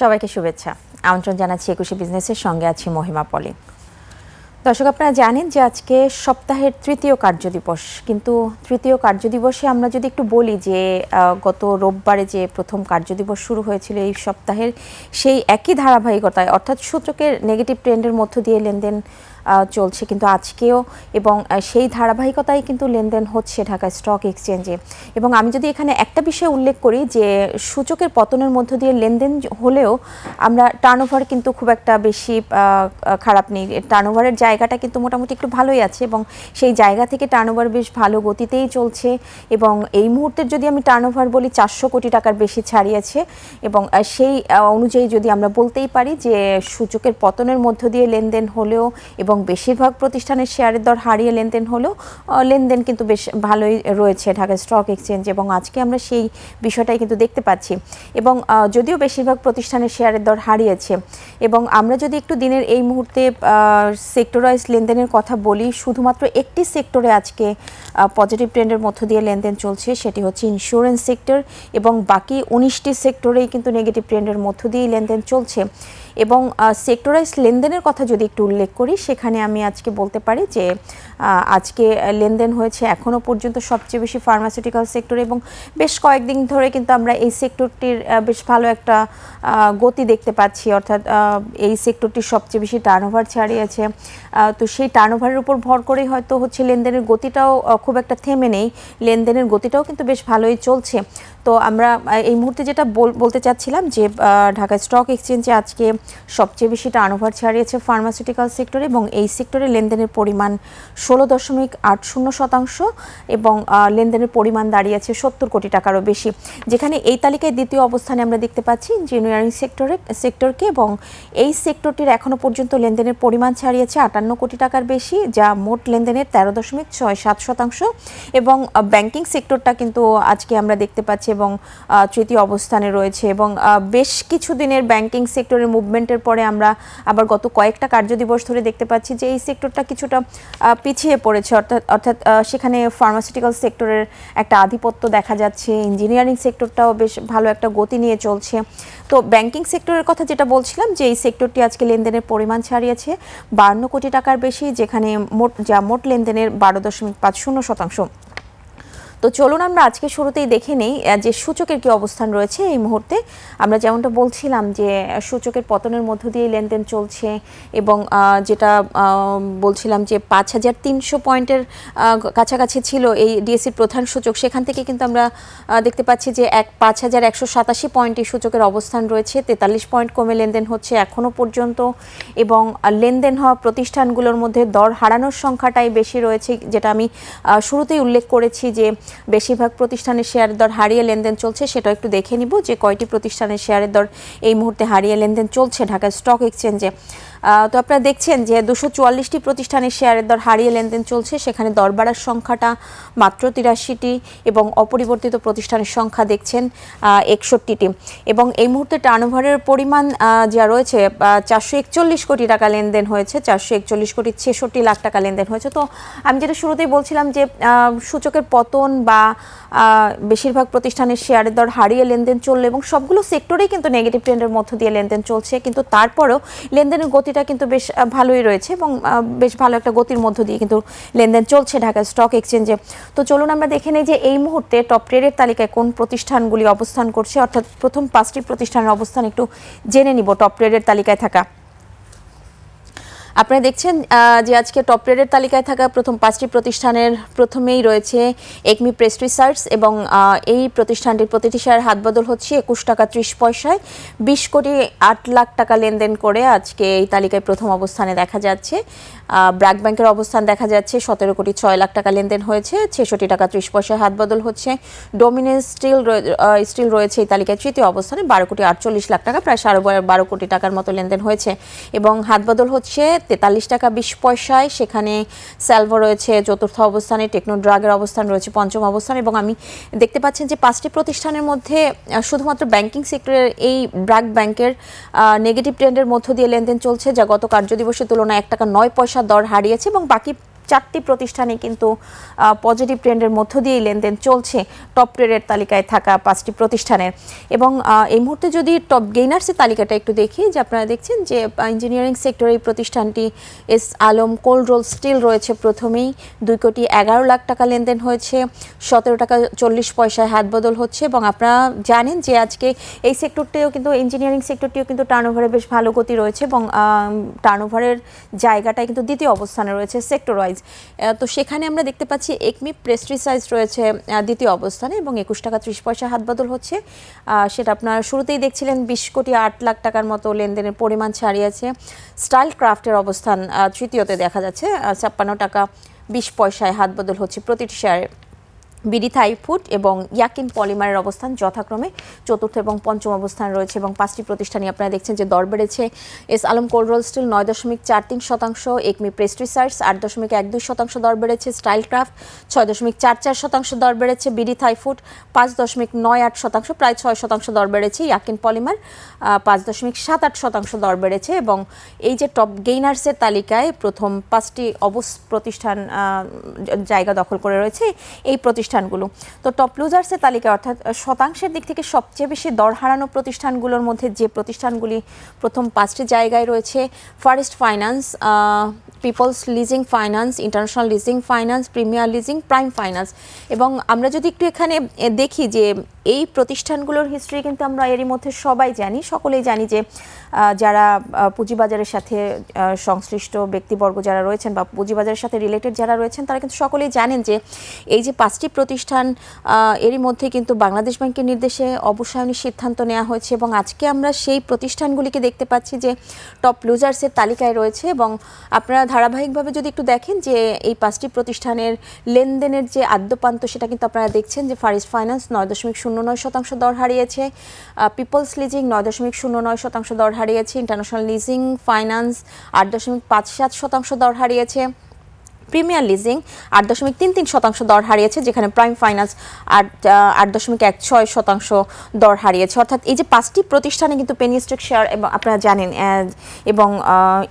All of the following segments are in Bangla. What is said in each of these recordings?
সবাইকে শুভেচ্ছা। আমন্ত্রণ জানাচ্ছি একুশে বিজনেসের সঙ্গে আছি মহিমা পলি। দর্শক, আপনারা জানেন যে আজকে সপ্তাহের তৃতীয় কার্যদিবস, কিন্তু তৃতীয় কার্যদিবসে আমরা যদি একটু বলি যে গত রোববারে যে প্রথম কার্যদিবস শুরু হয়েছিল এই সপ্তাহের, সেই একই ধারাবাহিকতায় অর্থাৎ সূচকের নেগেটিভ ট্রেন্ডের মধ্য দিয়ে লেনদেন চলছে কিন্তু আজকেও, এবং সেই ধারাবাহিকতায় কিন্তু লেনদেন হচ্ছে ঢাকা স্টক এক্সচেঞ্জে। এবং আমি যদি এখানে একটা বিষয় উল্লেখ করি যে সূচকের পতনের মধ্য দিয়ে লেনদেন হলেও আমরা টার্নওভার কিন্তু খুব একটা বেশি খারাপ নেই। টার্নওভারের জায়গাটা কিন্তু মোটামুটি একটু ভালোই আছে এবং সেই জায়গা থেকে টার্নওভার বেশ ভালো গতিতেই চলছে। এবং এই মুহূর্তের যদি আমি টার্নওভার বলি 400 কোটি টাকার বেশি ছাড়িয়েছে, এবং সেই অনুযায়ী যদি আমরা বলতেই পারি যে সূচকের পতনের মধ্য দিয়ে লেনদেন হলেও এবং বেশিরভাগ প্রতিষ্ঠানের শেয়ারের দর হারিয়ে লেনদেন হলেও লেনদেন কিন্তু বেশ ভালোই রয়েছে ঢাকা স্টক এক্সচেঞ্জ, এবং আজকে আমরা সেই বিষয়টাই কিন্তু দেখতে পাচ্ছি। এবং যদিও বেশিরভাগ প্রতিষ্ঠানের শেয়ারের দর হারিয়েছে, এবং আমরা যদি একটু দিনের এই মুহূর্তে সেক্টর ওয়াইজ লেনদেনের কথা বলি, শুধুমাত্র একটি সেক্টরে আজকে পজিটিভ ট্রেন্ডের মধ্য দিয়ে লেনদেন চলছে, সেটি হচ্ছে ইন্স্যুরেন্স সেক্টর, এবং বাকি 19টি সেক্টরেই কিন্তু নেগেটিভ ট্রেন্ডের মধ্য দিয়েই লেনদেন চলছে। এবং সেক্টর ওয়াইজ লেনদেনের কথা যদি একটু উল্লেখ করি, সেখানে আমি আজকে বলতে পারি যে আজকে লেনদেন হয়েছে এখনও পর্যন্ত সবচেয়ে বেশি ফার্মাসিউটিক্যাল সেক্টরে, এবং বেশ কয়েকদিন ধরে কিন্তু আমরা এই সেক্টরটির বেশ ভালো একটা গতি দেখতে পাচ্ছি, অর্থাৎ এই সেক্টরটি সবচেয়ে বেশি টার্নওভার ছাড়িয়েছে। তো সেই টার্নওভারের উপর ভর করেই হয়তো হচ্ছে লেনদেনের গতিটাও খুব একটা থেমে নেই, লেনদেনের গতিটাও কিন্তু বেশ ভালোই চলছে। তো আমরা এই মুহূর্তে যেটা বলতে চাচ্ছিলাম যে ঢাকা স্টক এক্সচেঞ্জে আজকে সবচেয়ে বেশি টার্নওভার ছাড়িয়েছে ফার্মাসিউটিক্যাল সেক্টরে, এবং এই সেক্টরে লেনদেনের পরিমাণ 16.80%, এবং লেনদেনের পরিমাণ দাঁড়িয়েছে 70 কোটি টাকারও বেশি, যেখানে এই তালিকায় দ্বিতীয় অবস্থানে আমরা দেখতে পাচ্ছি ইঞ্জিনিয়ারিং সেক্টরকে, এবং এই সেক্টরটির এখনও পর্যন্ত লেনদেনের পরিমাণ ছাড়িয়েছে 58 কোটি টাকার বেশি, যা মোট লেনদেনের 13.67%। এবং ব্যাংকিং সেক্টরটা কিন্তু আজকে আমরা দেখতে পাচ্ছি এবং তৃতীয় অবস্থানে রয়েছে, এবং বেশ কিছু দিনের ব্যাংকিং সেক্টরের মুভমেন্টের পরে আমরা আবার গত কয়েকটা কার্যদিবস ধরে দেখতে পাচ্ছি যে এই সেক্টরটা কিছুটা পিছিয়ে পড়েছে, অর্থাৎ সেখানে ফার্মাসিউটিক্যাল সেক্টরের একটা আধিপত্য দেখা যাচ্ছে, ইঞ্জিনিয়ারিং সেক্টরটাও বেশ ভালো একটা গতি নিয়ে চলছে। তো ব্যাংকিং সেক্টরের কথা যেটা বলছিলাম যে এই সেক্টরটি আজকে লেনদেনের পরিমাণ ছাড়িয়েছে 52 কোটি টাকার বেশি, যেখানে মোট লেনদেনের 12.50%। তো চলুন আমরা আজকে শুরুতেই দেখে নেই যে সূচকের কি অবস্থান রয়েছে এই মুহূর্তে। আমরা যেমনটা বলছিলাম যে সূচকের পতনের মধ্য দিয়ে লেনদেন চলছে, এবং যেটা বলছিলাম যে 5300 পয়েন্টের কাছাকাছি ছিল এই ডিএসসির প্রধান সূচক, সেখান থেকে কিন্তু আমরা দেখতে পাচ্ছি যে 5187 পয়েন্টে সূচকের অবস্থান রয়েছে, 43 পয়েন্ট কমে লেনদেন হচ্ছে এখনও পর্যন্ত। এবং লেনদেন হওয়া প্রতিষ্ঠানগুলোর মধ্যে দর হারানোর সংখ্যাটাই বেশি রয়েছে, যেটা আমি শুরুতেই উল্লেখ করেছি যে বেশিরভাগ প্রতিষ্ঠানের শেয়ারের দর হারিয়ে লেনদেন চলছে। সেটা একটু দেখে নিব যে কয়টি প্রতিষ্ঠানের শেয়ারের দর এই মুহূর্তে হারিয়ে লেনদেন চলছে ঢাকা স্টক এক্সচেঞ্জে। তো আপনারা দেখছেন যে 244টি প্রতিষ্ঠানের শেয়ারের দর হারিয়ে লেনদেন চলছে, সেখানে দর বাড়ার সংখ্যাটা মাত্র 83টি, এবং অপরিবর্তিত প্রতিষ্ঠানের সংখ্যা দেখছেন 61টি। এবং এই মুহূর্তে টার্নওভারের পরিমাণ যা রয়েছে 441 কোটি টাকা লেনদেন হয়েছে, 441 কোটি 66 লাখ টাকা লেনদেন হয়েছে। তো আমি যেটা শুরুতেই বলছিলাম যে সূচকের পতন বা বেশিরভাগ প্রতিষ্ঠানের শেয়ারের দর হারিয়ে লেনদেন চললো, এবং সবগুলো সেক্টরেই কিন্তু নেগেটিভ ট্রেন্ডের মধ্য দিয়ে লেনদেন চলছে, কিন্তু তারপরেও লেনদেনের গতিটা কিন্তু বেশ ভালোই রয়েছে, এবং বেশ ভালো একটা গতির মধ্য দিয়ে কিন্তু লেনদেন চলছে ঢাকা স্টক এক্সচেঞ্জে। তো চলুন আমরা দেখে নেই যে এই মুহূর্তে টপ ট্রেডের তালিকায় কোন প্রতিষ্ঠানগুলি অবস্থান করছে, অর্থাৎ প্রথম 5টি প্রতিষ্ঠানের অবস্থান একটু জেনে নিব টপ ট্রেডের তালিকায় থাকা। আপনারা দেখছেন যে আজকে টপ ট্রেডের তালিকায় থাকা প্রথম 5টি প্রতিষ্ঠানের প্রথমেই রয়েছে একমি প্রেস রিসার্চ, এবং এই প্রতিষ্ঠানটির প্রতিটি শেয়ার হাতবদল হচ্ছে 21 টাকা 30 পয়সায়, 20 কোটি 8 লাখ টাকা লেনদেন করে আজকে এই তালিকায় প্রথম অবস্থানে দেখা যাচ্ছে। ব্র্যাক ব্যাংকের অবস্থান দেখা যাচ্ছে 17 কোটি 6 লাখ টাকা লেনদেন হয়েছে, 66 টাকা 30 পয়সায় হাতবদল হচ্ছে। ডোমিনেন্স স্টিল রয়েছে এই তালিকায় তৃতীয় অবস্থানে 12 কোটি 48 লাখ টাকা, প্রায় 12.5 কোটি টাকার মতো লেনদেন হয়েছে, এবং হাতবদল হচ্ছে 43 টাকা 20 পয়সায়। সেখানে স্যালভো রয়েছে চতুর্থ অবস্থানে, টেকনো ড্রাগের অবস্থান রয়েছে পঞ্চম অবস্থানে, এবং আমি দেখতে পাচ্ছেন যে 5টি প্রতিষ্ঠানের মধ্যে শুধুমাত্র ব্যাংকিং সেক্টরের এই ব্র্যাক ব্যাংকের নেগেটিভ ট্রেন্ডের মধ্য দিয়ে লেনদেন চলছে, যা গত কার্যদিবসের তুলনায় 1 টাকা 9 পয়সা দর হারিয়েছে, এবং বাকি 4টি প্রতিষ্ঠানে কিন্তু পজিটিভ ট্রেন্ডের মধ্য দিয়েই লেনদেন চলছে টপ ট্রেডের তালিকায় থাকা 5টি প্রতিষ্ঠানের। এবং এই মুহূর্তে যদি টপ গেইনার্সের তালিকাটা একটু দেখি, যে আপনারা দেখছেন যে ইঞ্জিনিয়ারিং সেক্টরে এই প্রতিষ্ঠানটি S Alam cold roll steel রয়েছে প্রথমেই, 2,11,00,000 টাকা লেনদেন হয়েছে, 17 টাকা 40 পয়সায় হাত বদল হচ্ছে। এবং আপনারা জানেন যে আজকে এই সেক্টরটিও কিন্তু ইঞ্জিনিয়ারিং সেক্টরটিও কিন্তু টার্নওভারে বেশ ভালো গতি রয়েছে এবং টার্নওভারের জায়গাটায় কিন্তু দ্বিতীয় অবস্থানে রয়েছে সেক্টর ওয়াইজ। তো সেখানে আমরা দেখতে পাচ্ছি একমি পেস্ট্রিসাইজ রয়েছে দ্বিতীয় অবস্থানে এবং 21 টাকা 30 পয়সা হাত বদল হচ্ছে। সেটা আপনারা শুরুতেই দেখছিলেন 20,08,00,000 টাকার মতো লেনদেনের পরিমাণ ছাড়িয়েছে। স্টাইল ক্রাফটের অবস্থান তৃতীয়তে দেখা যাচ্ছে, 56 টাকা 20 পয়সায় হাত বদল হচ্ছে প্রতিটি শেয়ারে। বিডি থাই ফুড এবং ইয়াকিন পলিমারের অবস্থান যথাক্রমে চতুর্থ এবং পঞ্চম অবস্থানে রয়েছে এবং 5টি প্রতিষ্ঠানই আপনারা দেখছেন যে দর বেড়েছে। S Alam cold roll steel 9.43%, Acme pesticides 8.12% দর বেড়েছে, স্টাইল ক্রাফট 6.44% দর বেড়েছে, বিডি থাই ফুড 5.98%, প্রায় 6% দর বেড়েছে, ইয়াকিন পলিমার 5.78% দর বেড়েছে। এবং এই যে টপ গেইনার্সের তালিকায় প্রথম 5টি প্রতিষ্ঠান জায়গা দখল করে রয়েছে এই প্রতিষ্ঠানগুলো। তো টপ লুজার্সের তালিকা অর্থাৎ শতাংশের দিক থেকে সবচেয়ে বেশি দর হারানো প্রতিষ্ঠানগুলোর মধ্যে যে প্রতিষ্ঠানগুলি প্রথম 5টি জায়গায় রয়েছে, forest finance, peoples leasing finance, international leasing finance, premier leasing, prime finance. এবং আমরা যদি একটু এখানে দেখি যে এই প্রতিষ্ঠানগুলোর হিস্ট্রি কিন্তু আমরা এরই মধ্যে সবাই জানি, সকলেই জানি যে যারা পুঁজিবাজারের সাথে সংশ্লিষ্ট ব্যক্তিবর্গ যারা রয়েছেন বা পুঁজিবাজারের সাথে রিলেটেড যারা রয়েছেন তারা কিন্তু সকলেই জানেন যে এই যে 5টি প্রতিষ্ঠান এরই মধ্যে কিন্তু বাংলাদেশ ব্যাংকের নির্দেশে অবসায়নের সিদ্ধান্ত নেওয়া হয়েছে এবং আজকে আমরা সেই প্রতিষ্ঠানগুলিকে দেখতে পাচ্ছি যে টপ লুজার্সের তালিকায় রয়েছে। এবং আপনারা ধারাবাহিকভাবে যদি একটু দেখেন যে এই 5টি প্রতিষ্ঠানের লেনদেনের যে আদ্যপান্ত সেটা কিন্তু আপনারা দেখছেন যে ফারেস্ট ফাইন্যান্স 9.09% দর হারিয়েছে, পিপলস লিজিং 9.09% দর হারিয়েছে, ইন্টারন্যাশনাল লিজিং ফাইন্যান্স 8.57% দর হারিয়েছে, প্রিমিয়ার লিজিং 8.33% দর হারিয়েছে, যেখানে প্রাইম ফাইন্যান্স 8.16% দর হারিয়েছে। অর্থাৎ এই যে 5টি প্রতিষ্ঠানে কিন্তু পেনি স্টক শেয়ার এবং আপনারা জানেন এবং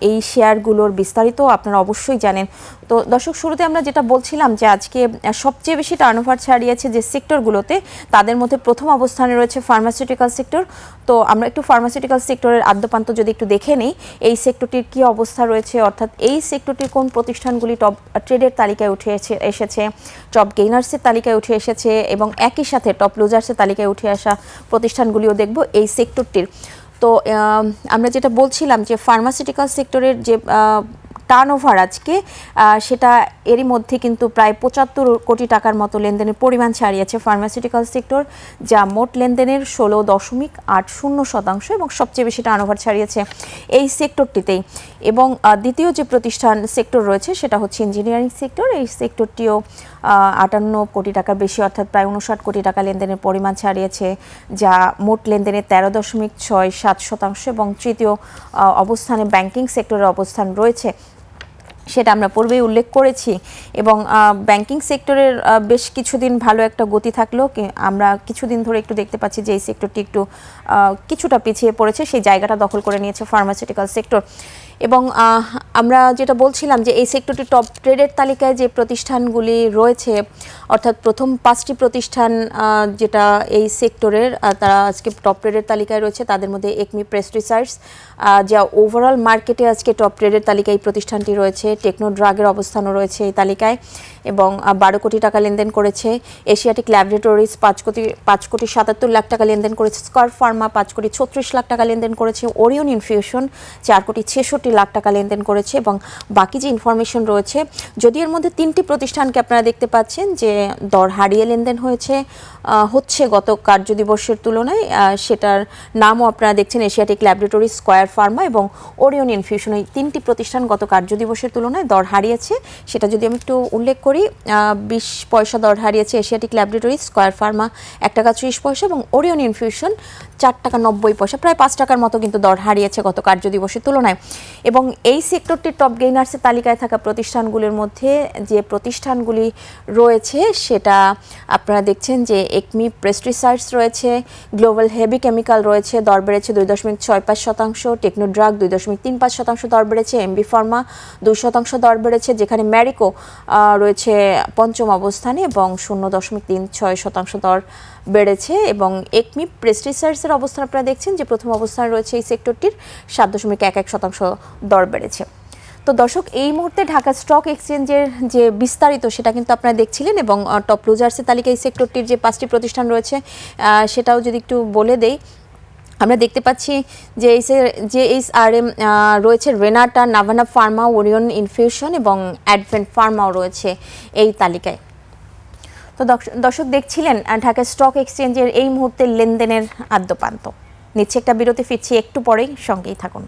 এই শেয়ারগুলোর বিস্তারিত আপনারা অবশ্যই জানেন। তো দর্শক, শুরুতে আমরা যেটা বলছিলাম যে আজকে সবচেয়ে বেশি টার্নওভার ছাড়িয়েছে যে সেক্টরগুলোতে, তাদের মধ্যে প্রথম অবস্থানে রয়েছে ফার্মাসিউটিক্যাল সেক্টর। তো আমরা একটু ফার্মাসিউটিক্যাল সেক্টরের আদ্যপান্ত যদি একটু দেখে নিই, এই সেক্টরটির কী অবস্থা রয়েছে, অর্থাৎ এই সেক্টরটির কোন প্রতিষ্ঠানগুলি টপ ট্রেডের তালিকায় উঠে এসেছে, টপ গেইনার্সের তালিকায় উঠে এসেছে এবং একই সাথে টপ লুজার্সের তালিকায় উঠে আসা প্রতিষ্ঠানগুলিও দেখব এই সেক্টরটির। তো আমরা যেটা বলছিলাম যে ফার্মাসিউটিক্যাল সেক্টরের যে টার্নওভার আজকে সেটা এরই মধ্যে কিন্তু প্রায় 75 কোটি টাকার মতো লেনদেনের পরিমাণ ছাড়িয়েছে ফার্মাসিউটিক্যাল সেক্টর, যা মোট লেনদেনের 16.80% এবং সবচেয়ে বেশি টার্নওভার ছাড়িয়েছে এই সেক্টরটিতেই। এবং দ্বিতীয় যে প্রতিষ্ঠান সেক্টর রয়েছে সেটা হচ্ছে ইঞ্জিনিয়ারিং সেক্টর, এই সেক্টরটিও 58 কোটি টাকার বেশি অর্থাৎ প্রায় 59 কোটি টাকা লেনদেনের পরিমাণ ছাড়িয়েছে, যা মোট লেনদেনের 13.67% এবং তৃতীয় অবস্থানে ব্যাংকিং সেক্টরের অবস্থান রয়েছে, সেটা আমরা পূর্বেই উল্লেখ করেছি। এবং ব্যাংকিং সেক্টরের বেশ কিছুদিন ভালো একটা গতি থাকলেও আমরা কিছুদিন ধরে একটু দেখতে পাচ্ছি যে এই সেক্টরটি একটু কিছুটা পিছিয়ে পড়েছে, সেই জায়গাটা দখল করে নিয়েছে ফার্মাসিউটিক্যাল সেক্টর। এবং আমরা যেটা বলছিলাম যে এই সেক্টরটি টপ ট্রেডের তালিকায় যে প্রতিষ্ঠানগুলি রয়েছে, অর্থাৎ প্রথম 5টি প্রতিষ্ঠান যেটা এই সেক্টরের তারা আজকে টপ ট্রেডের তালিকায় রয়েছে, তাদের মধ্যে একমি পেস্ট্রিসাইডস যা ওভারঅল মার্কেটে আজকে টপ ট্রেডের তালিকায় এই প্রতিষ্ঠানটি রয়েছে, টেকনো ড্রাগের অবস্থানও রয়েছে এই তালিকায় এবং 12 কোটি টাকা লেনদেন করেছে, এশিয়াটিক ল্যাবরেটরিজ 5,77,00,000 টাকা লেনদেন করেছে, স্কয়ার ফার্মা 5,36,00,000 টাকা লেনদেন করেছে, ওরিয়ন ইনফিউশন 4,66,00,000 টাকা লেনদেন করেছে। এবং বাকি যে ইনফরমেশন রয়েছে, যদি এর মধ্যে 3টি প্রতিষ্ঠানকে আপনারা দেখতে পাচ্ছেন যে দর হারিয়ে লেনদেন হচ্ছে গত কার্যদিবসের তুলনায়, সেটার নামও আপনারা দেখছেন এশিয়াটিক ল্যাবরেটরিজ, স্কয়ার ফার্মা এবং ওরিয়ন ইনফিউশন, এই 3টি প্রতিষ্ঠান গত কার্যদিবসের তুলনায় দর হারিয়েছে। সেটা যদি আমি একটু উল্লেখ করি, 20 পয়সা দর হারিয়েছে এশিয়াটিক ল্যাবরেটরিজ, স্কয়ার ফার্মা 1 টাকা 30 পয়সা এবং ওরিয়ন ইনফিউশন 4 টাকা 90 পয়সা, প্রায় 5 টাকার মতো কিন্তু দর হারিয়েছে গত কার্যদিবসের তুলনায়। এবং এই সেক্টরটির টপ গেইনার্সের তালিকায় থাকা প্রতিষ্ঠানগুলির মধ্যে যে প্রতিষ্ঠানগুলি রয়েছে সেটা আপনারা দেখছেন যে একমি প্রেস্টিসাইডস রয়েছে, গ্লোবাল হেভি কেমিক্যাল রয়েছে, দর বেড়েছে 2.65%, টেকনোড্রাগ 2.35% দর বেড়েছে, এমবি ফার্মা 2% দর বেড়েছে, যেখানে ম্যারিকো রয়েছে পঞ্চম অবস্থানে এবং 0.36% দর বেড়েছে। এবং একমি প্রেস্টিসাইডসের অবস্থান আপনারা দেখছেন যে প্রথম অবস্থানে রয়েছে এই সেক্টরটির 7.11% দর বেড়েছে। তো দর্শক, এই মুহূর্তে ঢাকা স্টক এক্সচেঞ্জের যে বিস্তারিত সেটা কিন্তু আপনারা দেখছিলেন এবং টপ লুজার্সের তালিকায় এই সেক্টরটির যে 5টি প্রতিষ্ঠান রয়েছে সেটাও যদি একটু বলে দেই, আমরা দেখতে পাচ্ছি যে JSRM রয়েছে, Renata, Navana Pharma, Orion infusion এবং অ্যাডভেন্ট ফার্মাও রয়েছে এই তালিকায়। তো দর্শক দেখছিলেন ঢাকা স্টক এক্সচেঞ্জের এই মুহূর্তে লেনদেনের আদ্যপান্ত। নিচ্ছে একটা বিরতি, ফিরছি একটু পরেই, সঙ্গেই থাকুন।